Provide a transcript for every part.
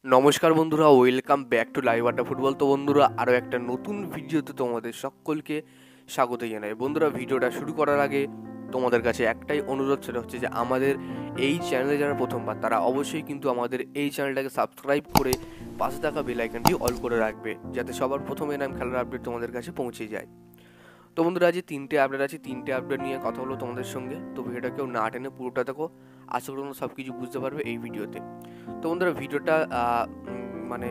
নমস্কার বন্ধুরা, welcome back to live আড্ডা ফুটবল। তো বন্ধুরা, আরও একটা নতুন ভিডিওতে তোমাদের সকলকে স্বাগত জানাই। বন্ধুরা, ভিডিওটা শুরু করার আগে তোমাদের কাছে একটাই অনুরোধ, সেটা হচ্ছে যে আমাদের এই চ্যানেলে যারা প্রথমবার, তারা অবশ্যই কিন্তু আমাদের এই চ্যানেলটাকে সাবস্ক্রাইব করে পাশে থাকা বেল আইকনটি অল করে রাখবে, যাতে সবার প্রথমে নাম খেলার আপডেট তোমাদের কাছে পৌঁছে যায়। তো বন্ধুরা, আজ তিনটে আপডেট আছে, তিনটে আপডেট নিয়ে কথা হলো তোমাদের সঙ্গে। তো ভিডিওটা কেউ না টেনে পুরোটা দেখো, আশা করি তোমরা সব কিছু বুঝতে পারবে এই ভিডিওতে। তো বন্ধুরা, ভিডিওটা মানে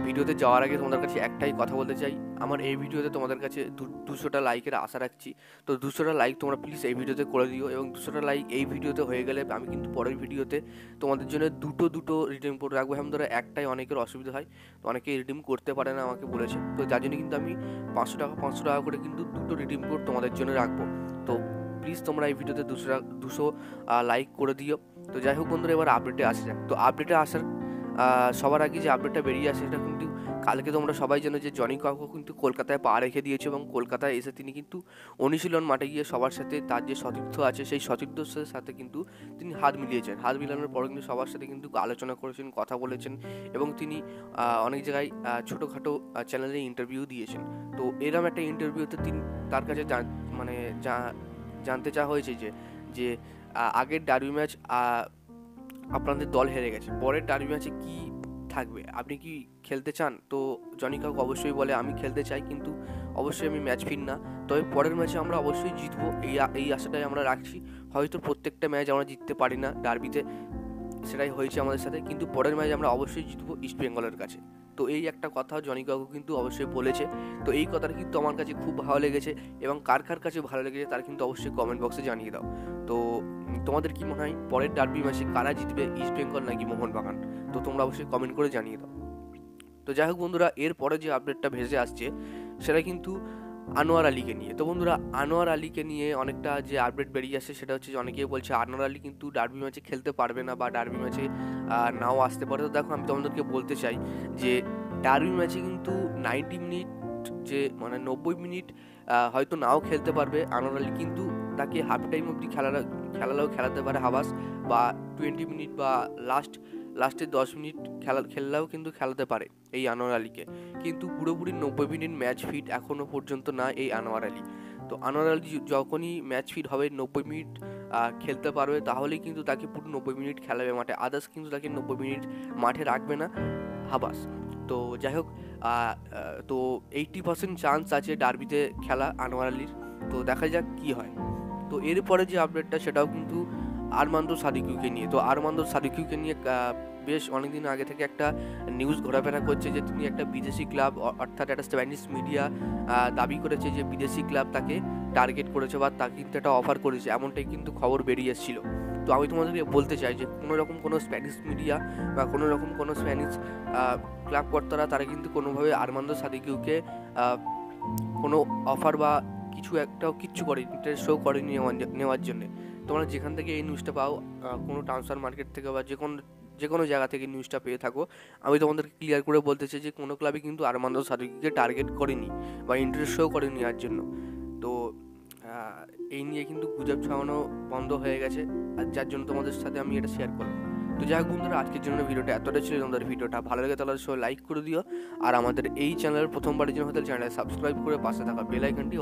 ভিডিওতে যাওয়ার আগে তোমাদের কাছে একটাই কথা বলতে চাই। আমার এই ভিডিওতে তোমাদের কাছে 200টা লাইকের আশা রাখছি। তো 200টা লাইক তোমরা প্লিজ এই ভিডিওতে করে দিও, এবং 200টা লাইক এই ভিডিওতে হয়ে গেলে আমি কিন্তু পরের ভিডিওতে তোমাদের জন্য দুটো রিডিম কোড রাখবো। ধরো একটাই অনেকের অসুবিধা হয়, তো অনেকে রিডিম করতে পারে না আমাকে বলেছে, তো যার জন্য কিন্তু আমি 500 টাকা করে কিন্তু দুটো রিডিম কোড তোমাদের জন্য রাখবো। তো প্লিজ তোমরা এই ভিডিওতে 200 লাইক করে দিও। তো যাই হোক বন্ধুরা, এবার আপডেটে আসা যাক। তো আপডেটে আসার সবার আগে যে আপডেটটা বেরিয়ে আসে, সেটা কিন্তু কালকে তোমরা সবাই জানো যে জনি কাকু কিন্তু কলকাতায় পা রেখে দিয়েছে, এবং কলকাতায় এসে তিনি কিন্তু অনুশীলন মাঠে গিয়ে সবার সাথে, তার যে সতীর্থ আছে সেই সতীর্থের সাথে কিন্তু তিনি হাত মিলিয়েছেন। হাত মিলানোর পরে কিন্তু সবার সাথে কিন্তু আলোচনা করেছেন, কথা বলেছেন, এবং তিনি অনেক জায়গায় ছোটোখাটো চ্যানেলে ইন্টারভিউ দিয়েছেন। তো এরম একটা ইন্টারভিউতে তিনি তার কাছে জানতে চাওয়া হয়েছে যে যে আগের ডার্বি ম্যাচ আপনাদের দল হেরে গেছে, পরের ডার্বি ম্যাচে কি থাকবে, আপনি কি খেলতে চান? তো জনি কাকু অবশ্যই বলে, আমি খেলতে চাই, কিন্তু অবশ্যই আমি ম্যাচ ফিট না, তবে পরের ম্যাচে আমরা অবশ্যই জিতবো, এই আশাটাই আমরা রাখছি। হয়তো প্রত্যেকটা ম্যাচ আমরা জিততে পারি না ডার্বিতে, সেটাই হয়েছে আমাদের সাথে, কিন্তু পরের ম্যাচ আমরা অবশ্যই জিতবো ইস্ট বেঙ্গলের কাছে। তো এই একটা কথা জনি কাকু কিন্তু অবশ্যই বলেছে। তো এই কথাটা কিন্তু আমার কাছে খুব ভালো লেগেছে, এবং কার কার কাছে ভালো লেগেছে তার কিন্তু অবশ্যই কমেন্ট বক্সে জানিয়ে দাও। তো তোমাদের কি মনে হয়, পরের ডার্বি ম্যাচে কারা জিতবে, ইস্ট বেঙ্গল নাকি মোহনবাগান? তো তোমরা অবশ্যই কমেন্ট করে জানিয়ে দাও। তো যাই হোক বন্ধুরা, এরপরে যে আপডেটটা ভেসে আসছে সেটা কিন্তু আনোয়ার আলীকে নিয়ে। তো বন্ধুরা, আনোয়ার আলীকে নিয়ে অনেকটা যে আপডেট বেরিয়ে আসছে, সেটা হচ্ছে যে অনেকেই বলছে আনোয়ার আলী কিন্তু ডার্বি ম্যাচে খেলতে পারবে না, বা ডার্বি ম্যাচে নাও আসতে পারে। তো দেখো, আমি তোমাদেরকে বলতে চাই যে ডার্বি ম্যাচে কিন্তু 90 মিনিট, যে 90 মিনিট হয়তো নাও খেলতে পারবে আনোয়ার আলী, কিন্তু তাকে হাফ টাইম অবধি খেলালেও খেলাতে পারে হাবাস, বা 20 মিনিট বা লাস্টের 10 মিনিট খেললেও কিন্তু খেলাতে পারে এই আনোয়ার আলীকে। কিন্তু পুরোপুরি 90 মিনিট ম্যাচ ফিট এখনও পর্যন্ত না এই আনোয়ার আলী। তো আনোয়ার আলী যখনই ম্যাচ ফিট হবে, 90 মিনিট খেলতে পারবে, তাহলেই কিন্তু তাকে পুরো 90 মিনিট খেলাবে মাঠে, আদার্স কিন্তু তাকে 90 মিনিট মাঠে রাখবে না হাবাস। তো যাই হোক, তো 80% চান্স আছে ডার্বিতে খেলা আনোয়ার আলীর। তো দেখা যাক কি হয়। তো এরপরে যে আপডেটটা, সেটাও কিন্তু আরমান্দো সাদিকুকে নিয়ে। তো আরমান্দো সাদিকুকে নিয়ে বেশ অনেকদিন আগে থেকে একটা নিউজ ঘোরাফেরা করছে যে তিনি একটা বিদেশি ক্লাব, অর্থাৎ একটা স্প্যানিশ মিডিয়া দাবি করেছে যে বিদেশি ক্লাব তাকে টার্গেট করেছে, বা তাকে কিন্তু একটা অফার করেছে, এমনটাই কিন্তু খবর বেরিয়ে এসেছিল। তো আমি তোমাদেরকে বলতে চাই যে কোনো স্প্যানিশ মিডিয়া বা কোনো স্প্যানিশ ক্লাব কর্তারা, তারা কিন্তু কোনোভাবে আরমান্দো সাদিকুকে কোনো অফার বা কিচ্ছু করেনি, ইন্টারেস্ট শো করেনি নেওয়ার জন্য। তোমরা যেখান থেকে এই নিউজটা পাও, কোনো ট্রান্সফার মার্কেট থেকে বা যে কোনো জায়গা থেকে নিউজটা পেয়ে থাকো, আমি তোমাদেরকে ক্লিয়ার করে বলতে চাই যে কোনো ক্লাবই কিন্তু আরমান্দো সাদিকুকে টার্গেট করেনি বা ইন্টারেস্ট শো করেনি নেওয়ার জন্য। তো এই নিয়ে কিন্তু গুজব ছড়ানো বন্ধ হয়ে গেছে, আর যার জন্য তোমাদের সাথে আমি এটা শেয়ার করলাম। তো যাই হোক বন্ধুরা, আজকের জন্য ভিডিওটা এতটাই ছিল। তোমাদের ভিডিওটা ভালো লাগে তাহলে সবাই লাইক করে দিও, আর আমাদের এই চ্যানেলের প্রথমবারের জন্য হয়তো চ্যানেলটা সাবস্ক্রাইব করে পাশে থাকা বেল আইকনটি